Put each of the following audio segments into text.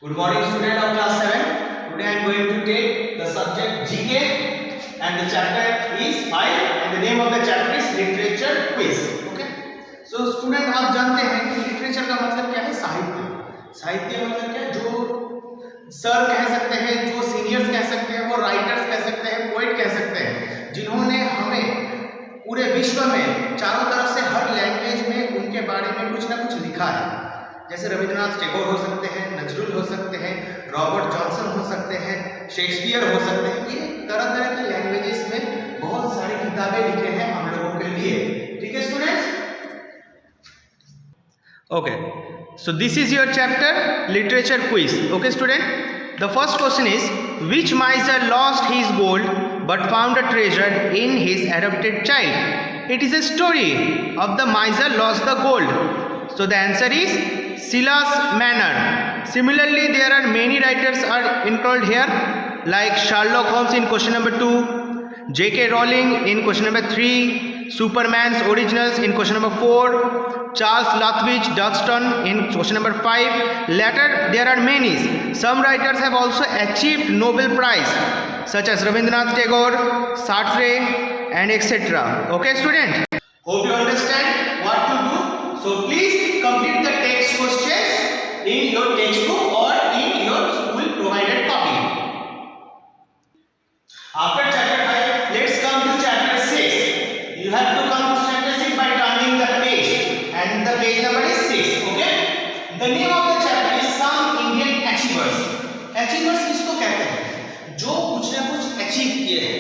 Good morning, student of class 7. Today I am going to take the subject GK and the chapter is 5 and the name of the chapter is literature quiz. Okay. So student आप जानते हैं कि literature का मतलब क्या है? साहित्य. साहित्य मतलब क्या है? जो सर कह सकते हैं, जो सीनियर्स कह सकते हैं, वो राइटर्स कह सकते हैं, पोएट कह सकते हैं, जिन्होंने हमें पूरे विश्व में चारों तरफ से हर लैंग्वेज में उनके बारे में कुछ ना कुछ लिखा है. जैसे रविंद्रनाथ टैगोर हो सकते हैं, नजरुल हो सकते हैं, रॉबर्ट जॉनसन हो सकते हैं, शेक्सपियर हो सकते हैं. ये तरह तरह की लैंग्वेजेस में बहुत सारी किताबें लिखे हैं हम लोगों के लिए. ठीक है students? Okay, so this is your chapter literature quiz. Okay student, the first question is, which miser lost his gold but found a treasure in his adopted child? It is a story of the miser lost the gold. So the answer is Silas Manor. Similarly, there are many writers are included here, like Sherlock Holmes in question number 2, J.K. Rowling in question number 3, Superman's Originals in question number 4, Charles Lutwidge Dunstan in question number 5. Later, there are many. Some writers have also achieved Nobel Prize, such as Rabindranath Tagore, Sartre, and etc. Okay, student? Hope you understand what to do. So please complete the text questions in your textbook or in your school provided copy. After chapter 5, let's come to chapter 6. You have to come to chapter 6 by turning the page, and the page number is 6. Okay? The name of the chapter is Some Indian Achievers. Achievers किसको कहते हैं? जो कुछ ना कुछ achieve किए हैं,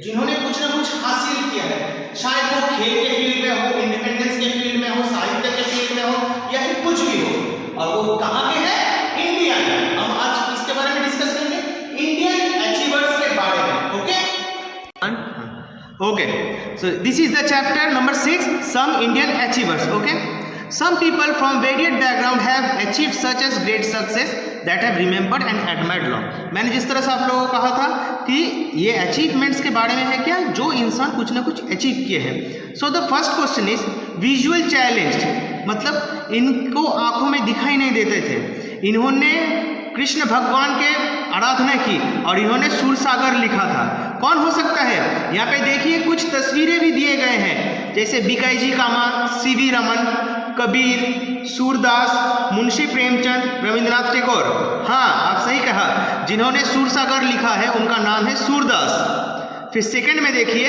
जिन्होंने कुछ ना कुछ हासिल किया है, शायद वो खेल के फील्ड में हो, इंडिपेंडेंस के फील्ड में हो, साहित्य के फील्ड में हो, या फिर कुछ भी हो, और वो कहाँ के हैं? इंडिया में. हम आज इसके बारे में डिस्कस करेंगे, इंडियन अचीवर्स के बारे में. Okay okay, so this is the chapter number 6, some Indian achievers. Okay, some people from varied background have achieved such as great success that have remembered and admired long. मैंने जिस तरह से आप लोगों को कहा था कि ये अचीवमेंट्स के बारे में है क्या, जो इंसान कुछ ना कुछ अचीव किए हैं. So the first question is visual challenge, मतलब इनको आंखों में दिखाई नहीं देते थे, इन्होंने कृष्ण भगवान के आराधना की और इन्होंने सूरसागर लिखा था. कौन हो सकता है? यहाँ पे देखिए कुछ तस्वीरें भी दिए गए हैं, जैसे बीकाई जी कामा, सीवी रमन, कबीर, सूरदास, मुंशी प्रेमचंद, रविंद्रनाथ टैगोर. हाँ, आप सही कहा, जिन्होंने सूरसागर लिखा है उनका नाम है सूरदास. फिर सेकंड में देखिए,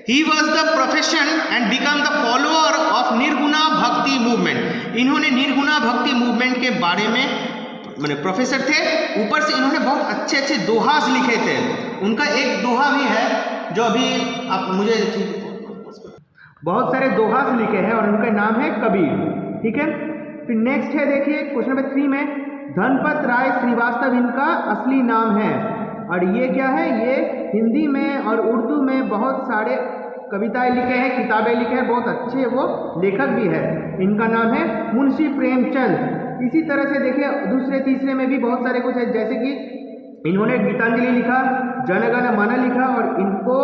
he was the profession and become the follower of nirguna bhakti movement. इन्होंने निर्गुणा भक्ति मूवमेंट के बारे में मैंने प्रोफेसर थे, ऊपर से इन्होंने बहुत अच्छे अच्छे दोहास लिखे थे. उनका एक दोहा भी है जो अभी आप मुझे बहुत सारे दोहास लिखे हैं और उनका नाम है कबीर. ठीक है, फिर नेक्स्ट है देखिए क्वेश्चन नंबर 3 में, धनपत राय श्रीवास्तव इनका असली नाम है, और ये क्या है? ये हिंदी में और उर्दू में बहुत सारे कविताएं लिखे हैं, किताबें लिखे हैं, बहुत अच्छे वो लेखक भी है. इनका नाम है मुंशी प्रेमचंद. इसी तरह से देखिए दूसरे तीसरे में भी बहुत सारे कुछ है, जैसे कि इन्होंने गीतांजलि लिखा, जनगण मन लिखा और इनको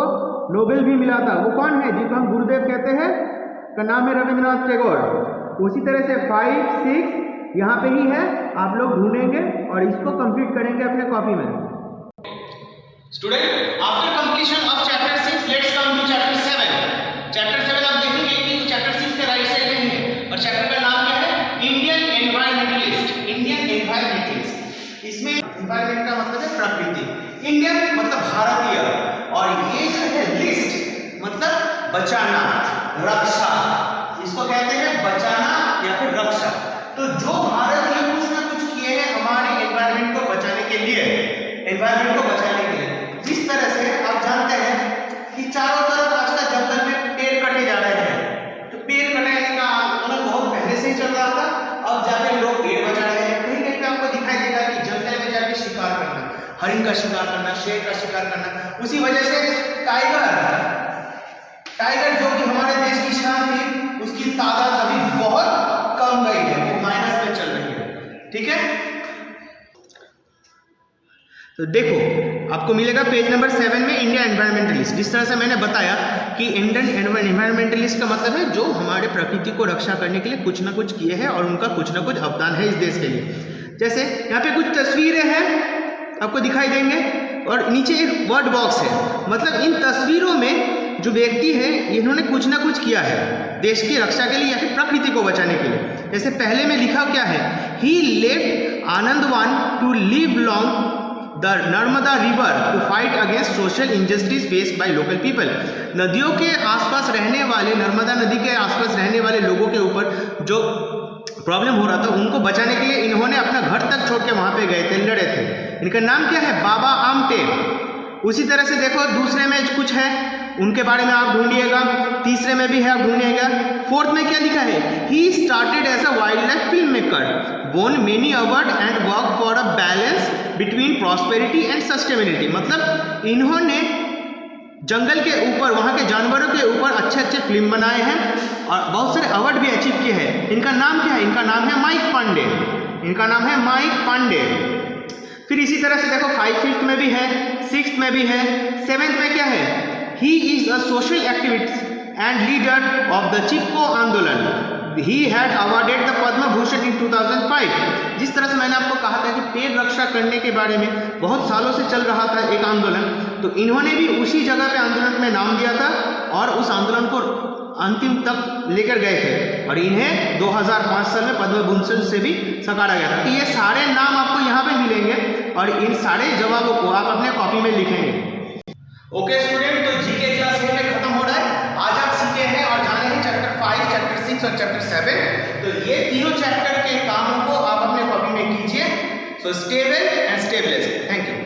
नोबेल भी मिला था. वो कौन है जिनको हम गुरुदेव कहते हैं? का नाम है रविंद्रनाथ टैगोर. उसी तरह से 5, 6 यहाँ पे ही है, आप लोग ढूंढेंगे और इसको कंप्लीट करेंगे अपने कॉपी में. Student, after completion of chapter 6 let's come to chapter 7. Chapter 7 आप देखेंगे कि चैप्टर 6 के राइट साइड में है और चैप्टर का नाम क्या है? Indian environmentalist. इंडियन एनवायरमेंटलिस्ट, इसमें एनवायरमेंट का मतलब है प्रकृति, इंडियन मतलब भारतीय, और ये जो है लिस्ट मतलब बचाना, रक्षा, इसको कहते हैं बचाना या फिर रक्षा. तो जो भारत ने कुछ ना कुछ किए हैं हमारे एनवायरमेंट को बचाने के लिए, एनवायरमेंट को बचाने के लिए. जिस तरह से आप जानते हैं कि चारों तरफ आजकल जंगल में पेड़ कटे जा रहे हैं, तो पेड़ कटाने का आंदोलन बहुत पहले से ही चल रहा था, अब जाके लोग पेड़ बचा रहे हैं. कहीं कहीं पे आपको दिखाई देगा कि जंगल में जाके शिकार करना, हरिण का शिकार करना, शेर का शिकार करना. उसी वजह से टाइगर जो कि हमारे देश की शान थी, उसकी तादाद अभी बहुत कम गई है, वो माइनस में चल रही है. ठीक है, तो देखो आपको मिलेगा पेज नंबर 7 में इंडिया एनवायरमेंटलिस्ट. जिस तरह से मैंने बताया कि इंडियन एनवायरमेंटलिस्ट का मतलब है जो हमारे प्रकृति को रक्षा करने के लिए कुछ ना कुछ किए हैं और उनका कुछ ना कुछ अवदान है इस देश के लिए. जैसे यहाँ पे कुछ तस्वीरें हैं आपको दिखाई देंगे और नीचे एक वर्ड बॉक्स है। मतलब इन तस्वीरों में जो व्यक्ति है इन्होंने कुछ ना कुछ किया है देश की रक्षा के लिए या फिर प्रकृति को बचाने के लिए। जैसे पहले में लिखा क्या है, he left Anandwan to live long the Narmada river to fight against social injustice faced by local people. नदियों के आसपास रहने वाले, नर्मदा नदी के आसपास रहने वाले लोगों के ऊपर जो प्रॉब्लम हो रहा था उनको बचाने के लिए इन्होंने अपना घर तक छोड़ के वहाँ पे गए थे, लड़े थे। इनका नाम क्या है, बाबा आमटे। उसी तरह से देखो दूसरे में कुछ है उनके बारे में आप ढूंढिएगा, तीसरे में भी है आप ढूंढिएगा। फोर्थ में क्या लिखा है, he started as a wild life film maker, won many award and worked for a balance between prosperity and sustainability। मतलब इन्होंने जंगल के ऊपर, वहाँ के जानवरों के ऊपर अच्छे अच्छे फिल्म बनाए हैं और बहुत सारे अवार्ड भी अचीव किए हैं। इनका नाम क्या है, इनका नाम है माइक पांडे। इनका नाम है माइक पांडे। फिर इसी तरह से देखो 5th में भी है, 6th में भी है, 7th में क्या है, he is a social activist and leader of the Chipko Andolan. He had awarded the Padma Bhushan in 2005। जिस तरह से मैंने आपको कहा था कि पेड़ रक्षा करने के बारे में बहुत सालों से चल रहा था एक आंदोलन, तो इन्होंने भी उसी जगह पे आंदोलन में नाम दिया था और उस आंदोलन को अंतिम तक लेकर गए थे और इन्हें 2005 साल में पद्म भूषण से भी सकारा गया था। तो ये सारे नाम आपको यहाँ पे मिलेंगे और इन सारे जवाबों को आप अपने कॉपी में लिखेंगे। ओके स्टूडेंट, तो जीके क्लास में खत्म हो रहा है। आज आप सीखे हैं और जाने हैं चैप्टर 5, चैप्टर 6 और चैप्टर 7। तो ये तीनों चैप्टर के कामों को आप अपने कॉपी में कीजिए। So stay well and stay blessed. Thank you.